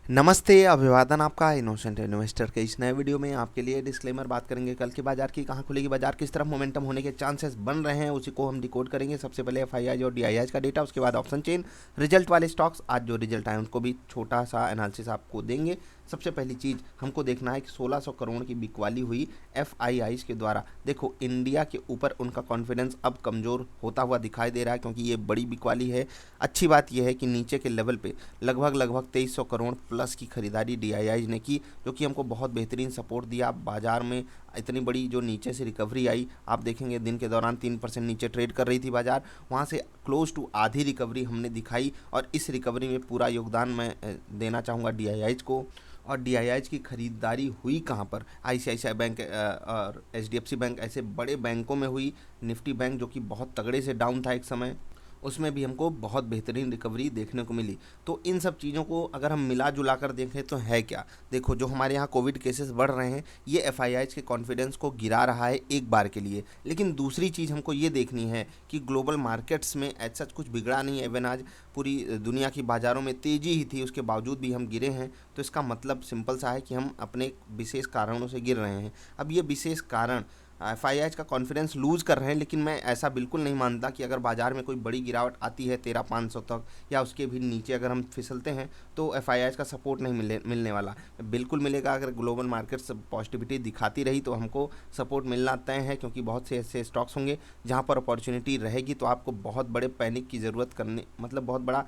नमस्ते, अभिवादन आपका इनोसेंट इन्वेस्टर के इस नए वीडियो में आपके लिए डिस्क्लेमर बात करेंगे। कल की बाजार की कहाँ खुलेगी, बाजार किस तरफ मोमेंटम होने के चांसेस बन रहे हैं, उसी को हम डिकोड करेंगे। सबसे पहले एफआईआई और डीआईआई का डेटा, उसके बाद ऑप्शन चेन, रिजल्ट वाले स्टॉक्स। आज जो रिजल्ट आए उनको भी छोटा सा एनालिसिस आपको देंगे। सबसे पहली चीज़ हमको देखना है कि 1600 करोड़ की बिकवाली हुई एफआईआई के द्वारा। देखो, इंडिया के ऊपर उनका कॉन्फिडेंस अब कमज़ोर होता हुआ दिखाई दे रहा है, क्योंकि ये बड़ी बिकवाली है। अच्छी बात यह है कि नीचे के लेवल पे लगभग 2300 करोड़ प्लस की खरीदारी डीआईआई ने की, जो कि हमको बहुत बेहतरीन सपोर्ट दिया। बाजार में इतनी बड़ी जो नीचे से रिकवरी आई, आप देखेंगे दिन के दौरान 3% नीचे ट्रेड कर रही थी बाजार, वहाँ से क्लोज टू आधी रिकवरी हमने दिखाई। और इस रिकवरी में पूरा योगदान मैं देना चाहूँगा डीआईआई को। और डीआईआई की खरीदारी हुई कहाँ पर? आईसीआईसीआई बैंक और एचडीएफसी बैंक, ऐसे बड़े बैंकों में हुई। निफ्टी बैंक जो कि बहुत तगड़े से डाउन था एक समय, उसमें भी हमको बहुत बेहतरीन रिकवरी देखने को मिली। तो इन सब चीज़ों को अगर हम मिला जुला कर देखें तो है क्या? देखो, जो हमारे यहाँ कोविड केसेस बढ़ रहे हैं, ये एफआईआई के कॉन्फिडेंस को गिरा रहा है एक बार के लिए। लेकिन दूसरी चीज़ हमको ये देखनी है कि ग्लोबल मार्केट्स में ऐसा कुछ बिगड़ा नहीं है। इवन आज पूरी दुनिया की बाज़ारों में तेज़ी ही थी, उसके बावजूद भी हम गिरे हैं। तो इसका मतलब सिंपल सा है कि हम अपने विशेष कारणों से गिर रहे हैं। अब ये विशेष कारण एफआईआई का कॉन्फिडेंस लूज़ कर रहे हैं, लेकिन मैं ऐसा बिल्कुल नहीं मानता कि अगर बाजार में कोई बड़ी गिरावट आती है 13,500 तक या उसके भी नीचे अगर हम फिसलते हैं, तो एफआईआई का सपोर्ट नहीं मिलने वाला। बिल्कुल मिलेगा। अगर ग्लोबल मार्केट्स पॉजिटिविटी दिखाती रही तो हमको सपोर्ट मिलना तय है, क्योंकि बहुत से ऐसे स्टॉक्स होंगे जहाँ पर अपॉर्चुनिटी रहेगी। तो आपको बहुत बड़े पैनिक की ज़रूरत करने, मतलब बहुत बड़ा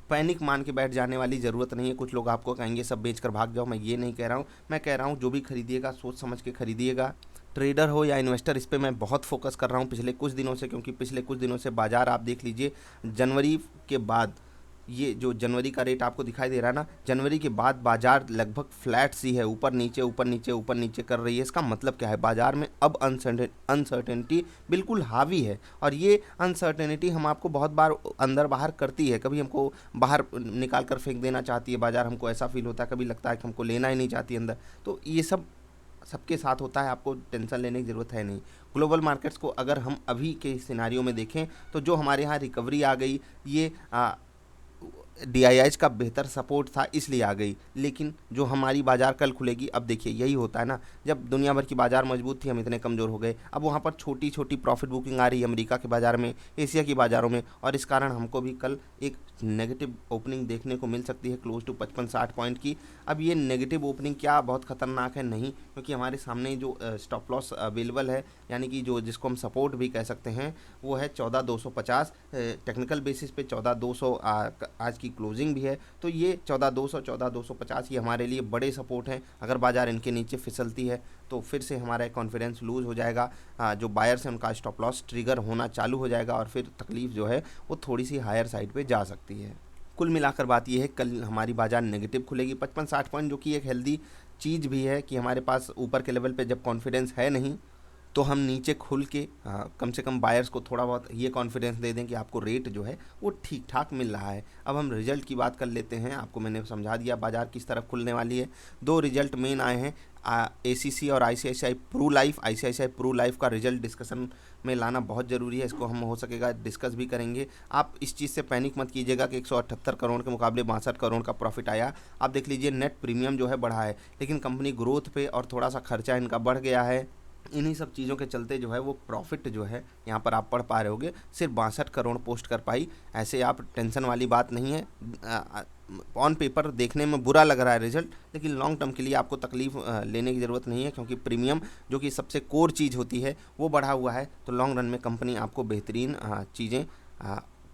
पैनिक मान के बैठ जाने वाली ज़रूरत नहीं है। कुछ लोग आपको कहेंगे सब बेच कर भाग जाओ, मैं ये नहीं कह रहा हूँ। मैं कह रहा हूँ जो भी खरीदिएगा सोच समझ के खरीदिएगा। ट्रेडर हो या इन्वेस्टर, इस पे मैं बहुत फोकस कर रहा हूँ पिछले कुछ दिनों से, क्योंकि पिछले कुछ दिनों से बाजार आप देख लीजिए, जनवरी के बाद ये जो जनवरी का रेट आपको दिखाई दे रहा है ना, जनवरी के बाद बाजार लगभग फ्लैट सी है, ऊपर नीचे ऊपर नीचे ऊपर नीचे कर रही है। इसका मतलब क्या है? बाजार में अब अनसर्टेनिटी बिल्कुल हावी है। और ये अनसर्टेनिटी हम आपको बहुत बार अंदर बाहर करती है। कभी हमको बाहर निकाल कर फेंक देना चाहती है बाजार, हमको ऐसा फील होता है, कभी लगता है कि हमको लेना ही नहीं चाहती अंदर। तो ये सब सबके साथ होता है, आपको टेंशन लेने की ज़रूरत है नहीं। ग्लोबल मार्केट्स को अगर हम अभी के सिनारियो में देखें, तो जो हमारे यहाँ रिकवरी आ गई, ये डीआईआई का बेहतर सपोर्ट था इसलिए आ गई। लेकिन जो हमारी बाज़ार कल खुलेगी, अब देखिए यही होता है ना, जब दुनिया भर की बाज़ार मजबूत थी हम इतने कमज़ोर हो गए। अब वहाँ पर छोटी छोटी प्रॉफिट बुकिंग आ रही है अमेरिका के बाज़ार में, एशिया की बाज़ारों में, और इस कारण हमको भी कल एक नेगेटिव ओपनिंग देखने को मिल सकती है क्लोज टू 55-60 पॉइंट की। अब ये नेगेटिव ओपनिंग क्या बहुत ख़तरनाक है? नहीं, क्योंकि हमारे सामने जो स्टॉप लॉस अवेलेबल है, यानी कि जो जिसको हम सपोर्ट भी कह सकते हैं, वो है 14,250। टेक्निकल बेसिस पे 14,200 आज की क्लोजिंग भी है। तो ये 14,200 14,250 ये हमारे लिए बड़े सपोर्ट हैं। अगर बाजार इनके नीचे फिसलती है तो फिर से हमारा कॉन्फिडेंस लूज़ हो जाएगा। जो बायर्स हैं उनका स्टॉप लॉस ट्रिगर होना चालू हो जाएगा, और फिर तकलीफ जो है वो थोड़ी सी हायर साइड पे जा सकती है। कुल मिलाकर बात यह है, कल हमारी बाजार नेगेटिव खुलेगी 55-60 पॉइंट, जो कि एक हेल्दी चीज़ भी है कि हमारे पास ऊपर के लेवल पे जब कॉन्फिडेंस है नहीं, तो हम नीचे खुल के कम से कम बायर्स को थोड़ा बहुत ये कॉन्फिडेंस दे दें कि आपको रेट जो है वो ठीक ठाक मिल रहा है। अब हम रिजल्ट की बात कर लेते हैं। आपको मैंने समझा दिया बाजार किस तरफ खुलने वाली है। दो रिजल्ट मेन आए हैं, एसीसी और ICICI Pru life. ICICI Pru life का रिजल्ट डिस्कशन में लाना बहुत ज़रूरी है, इसको हम हो सकेगा डिस्कस भी करेंगे। आप इस चीज़ से पैनिक मत कीजिएगा कि 178 करोड़ के मुकाबले 62 करोड़ का प्रॉफिट आया। आप देख लीजिए नेट प्रीमियम जो है बढ़ा है, लेकिन कंपनी ग्रोथ पे और थोड़ा सा खर्चा इनका बढ़ गया है। इन्हीं सब चीज़ों के चलते जो है वो प्रॉफिट जो है यहाँ पर आप पढ़ पा रहे होगे सिर्फ 62 करोड़ पोस्ट कर पाई। ऐसे आप टेंशन वाली बात नहीं है। ऑन पेपर देखने में बुरा लग रहा है रिजल्ट, लेकिन लॉन्ग टर्म के लिए आपको तकलीफ लेने की ज़रूरत नहीं है, क्योंकि प्रीमियम जो कि सबसे कोर चीज़ होती है वो बढ़ा हुआ है। तो लॉन्ग रन में कंपनी आपको बेहतरीन चीज़ें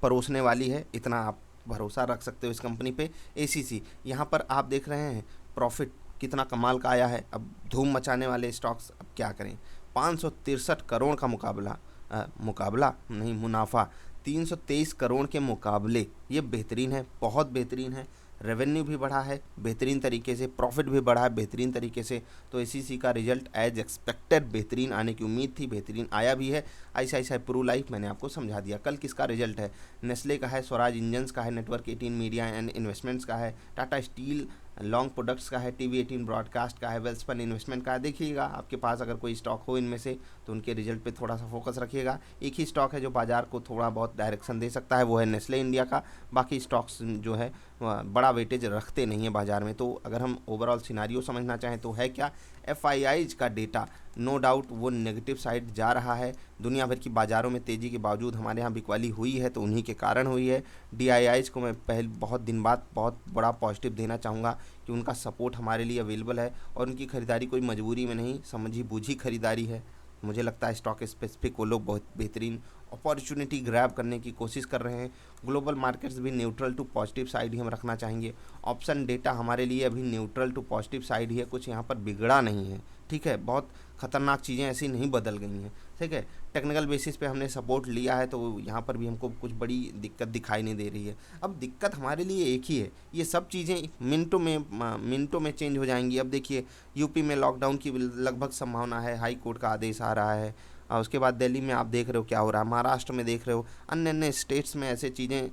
परोसने वाली है, इतना आप भरोसा रख सकते हो इस कंपनी पे। एसीसी यहाँ पर आप देख रहे हैं प्रॉफिट कितना कमाल का आया है। अब धूम मचाने वाले स्टॉक्स अब क्या करें? 563 करोड़ का मुकाबला नहीं, मुनाफा 323 करोड़ के मुकाबले ये बेहतरीन है, बहुत बेहतरीन है। रेवेन्यू भी बढ़ा है बेहतरीन तरीके से, प्रॉफिट भी बढ़ा है बेहतरीन तरीके से। तो एसीसी का रिजल्ट एज एक्सपेक्टेड बेहतरीन आने की उम्मीद थी, बेहतरीन आया भी है। आईसीआईसीआई प्रू लाइफ मैंने आपको समझा दिया। कल किसका रिजल्ट है? नेस्ले का है, स्वराज इंजन्स का है, नेटवर्क 18 मीडिया एंड इन्वेस्टमेंट्स का है, टाटा स्टील लॉन्ग प्रोडक्ट्स का है, TV18 ब्रॉडकास्ट का है, वेल्सपन इन्वेस्टमेंट का है। देखिएगा आपके पास अगर कोई स्टॉक हो इनमें से तो उनके रिजल्ट पे थोड़ा सा फोकस रखिएगा। एक ही स्टॉक है जो बाजार को थोड़ा बहुत डायरेक्शन दे सकता है, वो है नेस्ले इंडिया का। बाकी स्टॉक्स जो है बड़ा वेटेज रखते नहीं है बाजार में। तो अगर हम ओवरऑल सिनारियो समझना चाहें तो है क्या, FIIs का डेटा नो डाउट वो नेगेटिव साइड जा रहा है। दुनिया भर की बाज़ारों में तेज़ी के बावजूद हमारे यहाँ बिकवाली हुई है तो उन्हीं के कारण हुई है। DIIs को मैं बहुत दिन बाद बहुत बड़ा पॉजिटिव देना चाहूँगा कि उनका सपोर्ट हमारे लिए अवेलेबल है और उनकी ख़रीदारी कोई मजबूरी में नहीं, समझी बूझी खरीदारी है। मुझे लगता है स्टॉक स्पेसिफिक वो लोग बहुत बेहतरीन अपॉर्चुनिटी ग्रैब करने की कोशिश कर रहे हैं। ग्लोबल मार्केट्स भी न्यूट्रल टू पॉजिटिव साइड ही हम रखना चाहेंगे। ऑप्शन डेटा हमारे लिए अभी न्यूट्रल टू पॉजिटिव साइड ही है, कुछ यहाँ पर बिगड़ा नहीं है, ठीक है। बहुत खतरनाक चीज़ें ऐसी नहीं बदल गई हैं, ठीक है। टेक्निकल बेसिस पे हमने सपोर्ट लिया है तो यहाँ पर भी हमको कुछ बड़ी दिक्कत दिखाई नहीं दे रही है। अब दिक्कत हमारे लिए एक ही है, ये सब चीज़ें मिनटों में चेंज हो जाएंगी। अब देखिए यूपी में लॉकडाउन की लगभग संभावना है, हाई कोर्ट का आदेश आ रहा है। और उसके बाद दिल्ली में आप देख रहे हो क्या हो रहा है, महाराष्ट्र में देख रहे हो, अन्य अन्य स्टेट्स में ऐसे चीज़ें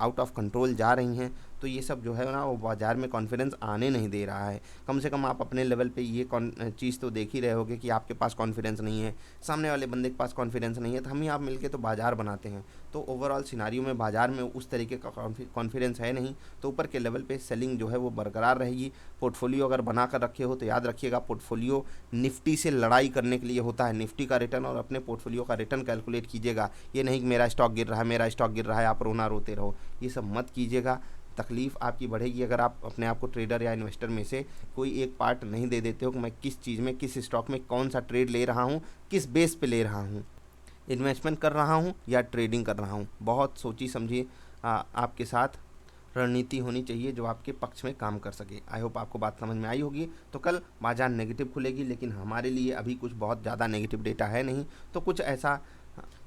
आउट ऑफ कंट्रोल जा रही हैं। तो ये सब जो है ना वो बाज़ार में कॉन्फिडेंस आने नहीं दे रहा है। कम से कम आप अपने लेवल पे ये चीज़ तो देख ही रहे होगे कि आपके पास कॉन्फिडेंस नहीं है, सामने वाले बंदे के पास कॉन्फिडेंस नहीं है, तो हम ही आप मिलके तो बाज़ार बनाते हैं। तो ओवरऑल सिनारियो में बाज़ार में उस तरीके का कॉन्फिडेंस है नहीं, तो ऊपर के लेवल पे सेलिंग जो है वो बरकरार रहेगी। पोर्टफोलियो अगर बना कर रखे हो तो याद रखिएगा पोर्टफोलियो निफ्टी से लड़ाई करने के लिए होता है। निफ्टी का रिटर्न और अपने पोर्टफोलियो का रिटर्न कैलकुलेट कीजिएगा। ये नहीं कि मेरा स्टॉक गिर रहा है, मेरा स्टॉक गिर रहा है, आप रोना रोते रहो, ये सब मत कीजिएगा। तकलीफ़ आपकी बढ़ेगी अगर आप अपने आप को ट्रेडर या इन्वेस्टर में से कोई एक पार्ट नहीं दे देते हो कि मैं किस चीज़ में, किस स्टॉक में कौन सा ट्रेड ले रहा हूँ, किस बेस पे ले रहा हूँ, इन्वेस्टमेंट कर रहा हूँ या ट्रेडिंग कर रहा हूँ। बहुत सोची समझी आपके साथ रणनीति होनी चाहिए जो आपके पक्ष में काम कर सके। आई होप आपको बात समझ में आई होगी। तो कल बाजार नेगेटिव खुलेगी, लेकिन हमारे लिए अभी कुछ बहुत ज़्यादा नेगेटिव डेटा है नहीं, तो कुछ ऐसा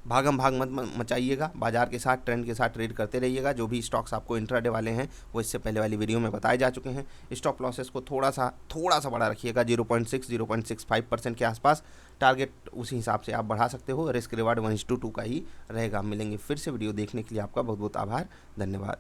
भागम भाग मत मचाइएगा, बाजार के साथ ट्रेंड के साथ ट्रेड करते रहिएगा। जो भी स्टॉक्स आपको इंट्राडे वाले हैं वो इससे पहले वाली वीडियो में बताए जा चुके हैं। स्टॉप लॉसेस को थोड़ा सा बड़ा रखिएगा, 0.65% के आसपास। टारगेट उसी हिसाब से आप बढ़ा सकते हो। रिस्क रिवार्ड 1:2 का ही रहेगा। मिलेंगे फिर से वीडियो देखने के लिए आपका बहुत बहुत आभार, धन्यवाद।